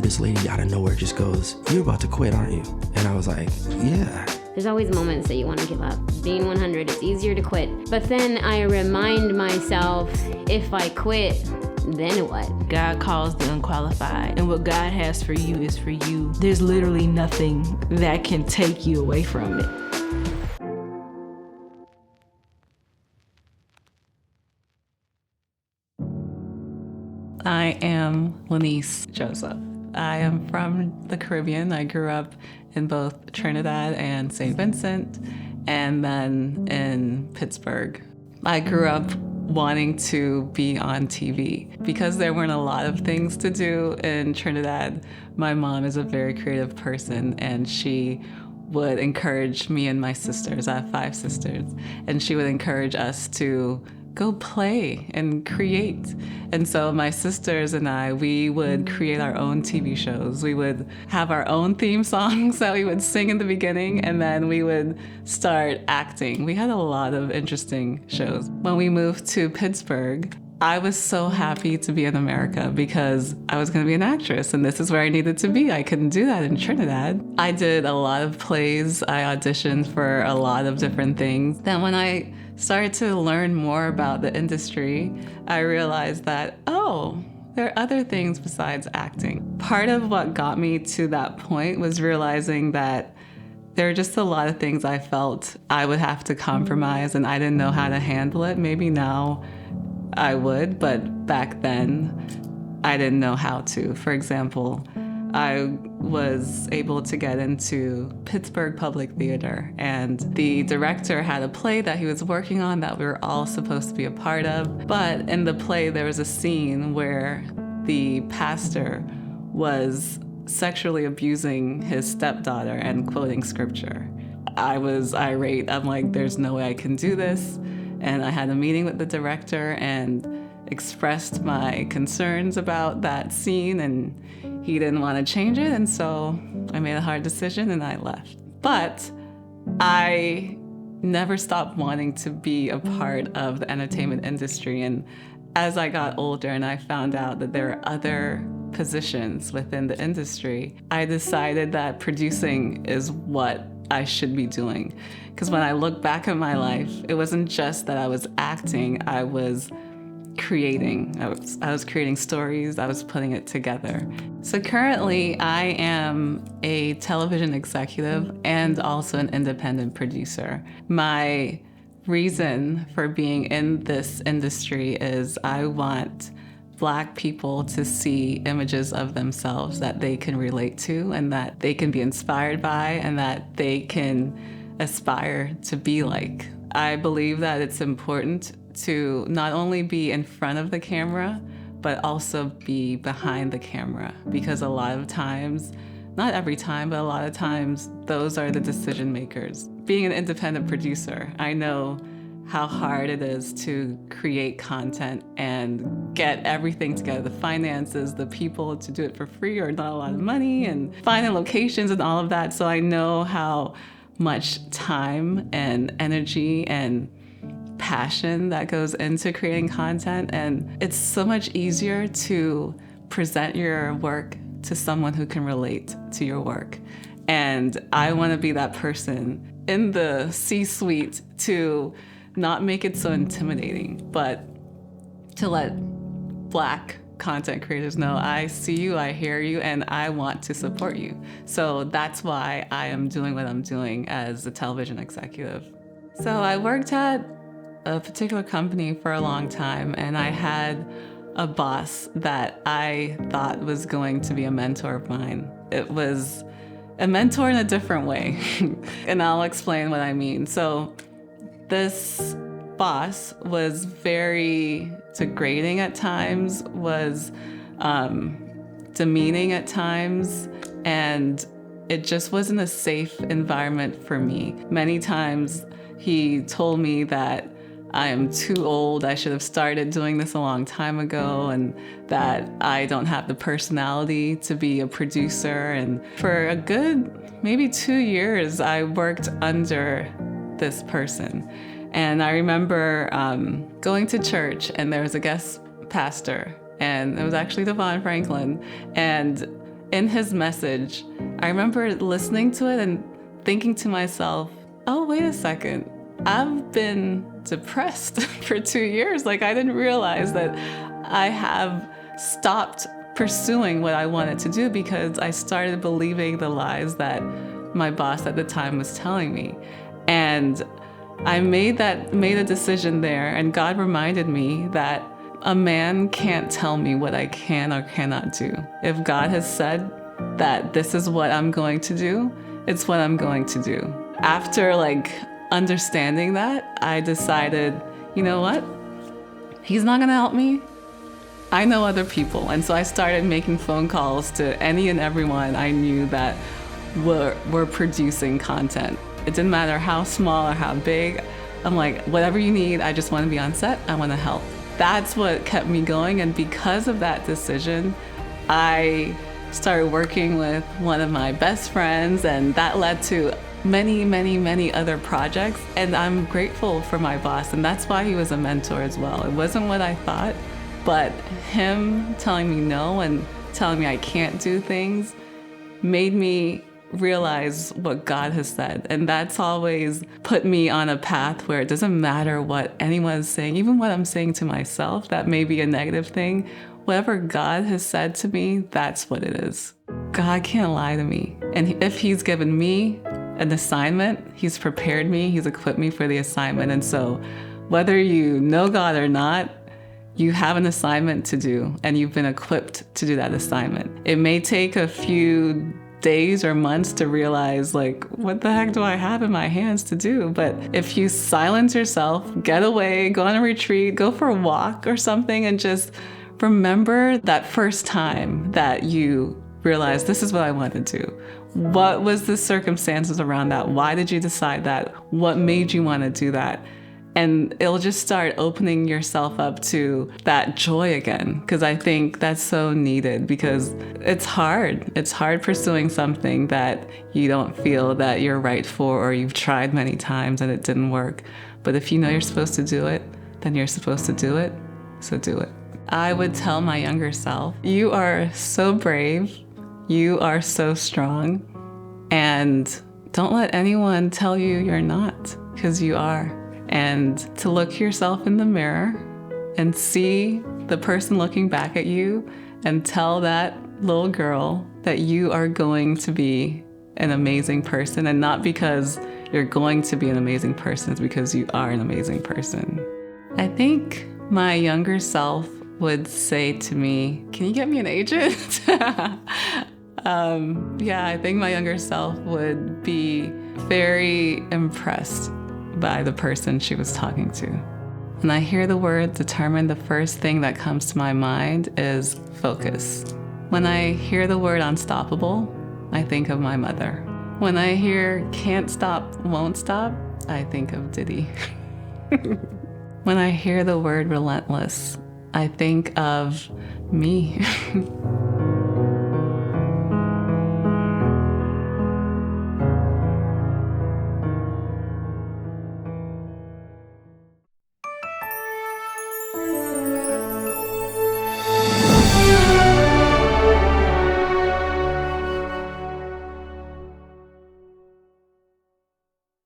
this lady out of nowhere just goes, "You're about to quit, aren't you?" And I was like, yeah. There's always moments that you want to give up. Being 100, it's easier to quit. But then I remind myself, if I quit, then what? God calls the unqualified, and what God has for you is for you. There's literally nothing that can take you away from it. I am Lynneise Joseph. I am from the Caribbean. I grew up in both Trinidad and St. Vincent, and then in Pittsburgh. I grew up wanting to be on TV. Because there weren't a lot of things to do in Trinidad, my mom is a very creative person, and she would encourage me and my sisters. I have 5 sisters, and she would encourage us to go play and create. And so my sisters and I, we would create our own TV shows. We would have our own theme songs that we would sing in the beginning, and then we would start acting. We had a lot of interesting shows. When we moved to Pittsburgh, I was so happy to be in America because I was going to be an actress, and this is where I needed to be. I couldn't do that in Trinidad. I did a lot of plays. I auditioned for a lot of different things. Then when I started to learn more about the industry, I realized that, oh, there are other things besides acting. Part of what got me to that point was realizing that there are just a lot of things I felt I would have to compromise, and I didn't know how to handle it. Maybe now I would, but back then I didn't know how to. For example, I was able to get into Pittsburgh Public Theater, and the director had a play that he was working on that we were all supposed to be a part of. But in the play, there was a scene where the pastor was sexually abusing his stepdaughter and quoting scripture. I was irate. I'm like, there's no way I can do this. And I had a meeting with the director and expressed my concerns about that scene, and he didn't want to change it, and so I made a hard decision and I left. But I never stopped wanting to be a part of the entertainment industry, and as I got older and I found out that there are other positions within the industry, I decided that producing is what I should be doing. Because when I look back at my life, it wasn't just that I was acting, I was creating. I was creating stories, I was putting it together. So currently I am a television executive and also an independent producer. My reason for being in this industry is I want Black people to see images of themselves that they can relate to and that they can be inspired by and that they can aspire to be like. I believe that it's important to not only be in front of the camera, but also be behind the camera, because a lot of times, not every time, but a lot of times, those are the decision makers. Being an independent producer, I know how hard it is to create content and get everything together, the finances, the people to do it for free or not a lot of money, and finding locations and all of that. So I know how much time and energy and passion that goes into creating content, and it's so much easier to present your work to someone who can relate to your work. And I want to be that person in the C-suite to not make it so intimidating, but to let Black content creators know, I see you, I hear you, and I want to support you. So that's why I am doing what I'm doing as a television executive. So I worked at a particular company for a long time, and I had a boss that I thought was going to be a mentor of mine. It was a mentor in a different way, and I'll explain what I mean. So this boss was very degrading at times, was demeaning at times, and it just wasn't a safe environment for me. Many times he told me that I am too old, I should have started doing this a long time ago, and that I don't have the personality to be a producer. And for a good maybe 2 years, I worked under this person. And I remember going to church, and there was a guest pastor, and it was actually Devon Franklin. And in his message, I remember listening to it and thinking to myself, oh, wait a second. I've been depressed for 2 years. Like, I didn't realize that I have stopped pursuing what I wanted to do because I started believing the lies that my boss at the time was telling me. And I made a decision there, and God reminded me that a man can't tell me what I can or cannot do. If God has said that this is what I'm going to do, it's what I'm going to do. After understanding that, I decided, you know what? He's not gonna help me. I know other people. And so I started making phone calls to any and everyone I knew that were producing content. It didn't matter how small or how big. I'm like, whatever you need, I just want to be on set. I want to help. That's what kept me going. And because of that decision, I started working with one of my best friends, and that led to many, many, many other projects. And I'm grateful for my boss. And that's why he was a mentor as well. It wasn't what I thought, but him telling me no and telling me I can't do things made me realize what God has said. And that's always put me on a path where it doesn't matter what anyone's saying, even what I'm saying to myself, that may be a negative thing. Whatever God has said to me, that's what it is. God can't lie to me. And if he's given me an assignment, he's prepared me, he's equipped me for the assignment. And so whether you know God or not, you have an assignment to do, and you've been equipped to do that assignment. It may take a few days or months to realize, what the heck do I have in my hands to do? But if you silence yourself, get away, go on a retreat, go for a walk or something, and just remember that first time that you realized this is what I want to do. What was the circumstances around that? Why did you decide that? What made you want to do that? And it'll just start opening yourself up to that joy again. Because I think that's so needed, because it's hard. It's hard pursuing something that you don't feel that you're right for, or you've tried many times and it didn't work. But if you know you're supposed to do it, then you're supposed to do it. So do it. I would tell my younger self, you are so brave. You are so strong. And don't let anyone tell you you're not, because you are. And to look yourself in the mirror and see the person looking back at you and tell that little girl that you are going to be an amazing person, and not because you're going to be an amazing person, it's because you are an amazing person. I think my younger self would say to me, can you get me an agent? Yeah, I think my younger self would be very impressed by the person she was talking to. When I hear the word determined, the first thing that comes to my mind is focus. When I hear the word unstoppable, I think of my mother. When I hear can't stop, won't stop, I think of Diddy. When I hear the word relentless, I think of me.